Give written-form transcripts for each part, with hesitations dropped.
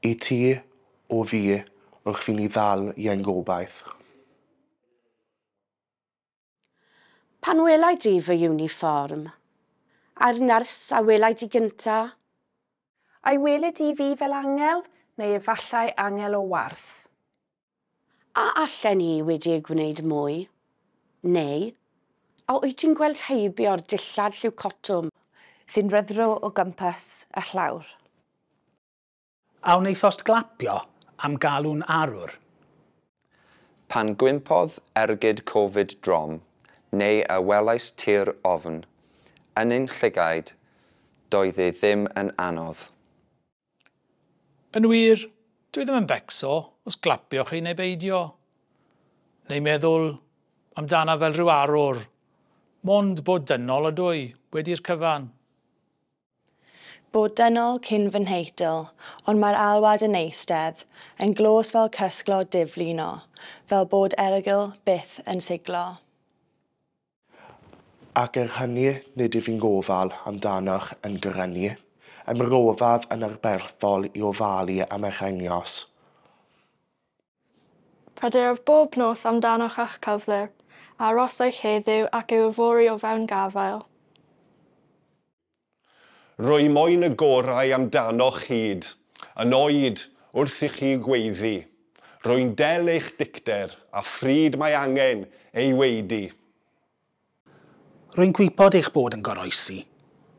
I ti, o fi, wrth i ni ddal Jayne Gobaith. Pan welai di fy uniform, a'r nyrs a welai di gynta? Ai welai di fi fel angel, neu efallai angel o wrth? A allan ni wedi gwneud mwy? Neu, a wyt ti'n gweld heibio'r dillad lliw cotwm sy'n ryddro o gwmpas y llawr? A wneithost glapio am galw'n arwr? Pan gwympodd ergyd Covid drom, neu y welais tir ofn, yn ein llygaid, doedd ei ddim yn anodd. Yn wir, dwi ddim yn becso os glapio chi neu beidio. Neu meddwl amdana fel rhyw arwr, mond bod dynol ydw i wedi'r cyfan. Bod dynol cyn fy nheitl, ond mae'r alwad yn eistedd, yn glos fel cysglo diflino, fel bod ergil byth yn siglo. Ac hynny nid yw fi'n gofal amdanoch yn gyrynnu, ymrofaf yn arberthol i ofalu am eich engios. Pryderaf bob nos amdanoch eich cyfleu, aros eich heddiw ac i'w yfori o fewn gafael. Rwy moyn y gorau amdanoch hyd, yn oed wrth i chi gweiddi. Rwy'n del eich dicter a phryd mae angen ei wedi. Rwy'n gwybod eich bod yn goroesi,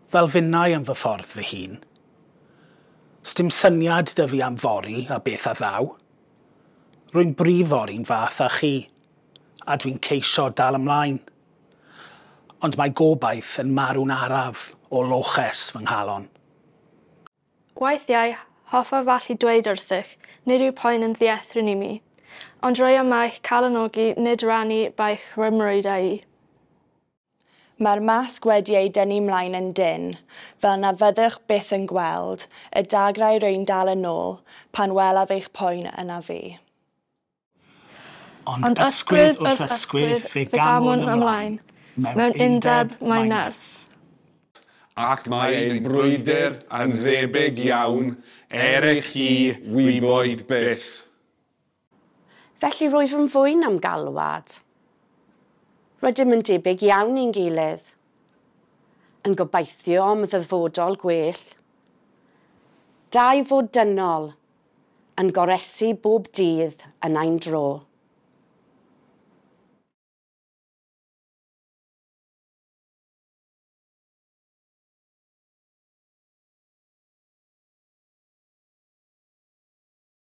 fel finnau yn fy ffordd fy hun. Sdim syniad dy fi am fori a beth a ddaw. Rwy'n brif fori'n fath â chi, a dwi'n ceisio dal ymlaen. Ond mae gobaith yn marw'n araf o loches fy nghalon. Weithiau, hoffa fallu dweud wrthych, nid yw poen yn ddiethrin i mi, ond rwy yma eich calanogi nid rannu baich rymrwydau i. Mae'r masg wedi ei dynnu mlaen yn dyn, fel na fyddwch byth yn gweld, y dagrau rwy'n dal yn ôl, pan welaf eich poen yna fi. Ond ysgwydd wrth ysgwydd fe gamwn ymlaen, mewn undeb mae'n nerth. Ac mae ein brwydr yn ddebyg iawn, eich chi wybod byth. Felly rwyf yn fwy'n am galwad. Rydym yn debyg iawn i'n gilydd. Yn gobeithio am ddyfodol gwell. Dau fod dynol, yn goresi bob dydd yn ein dro.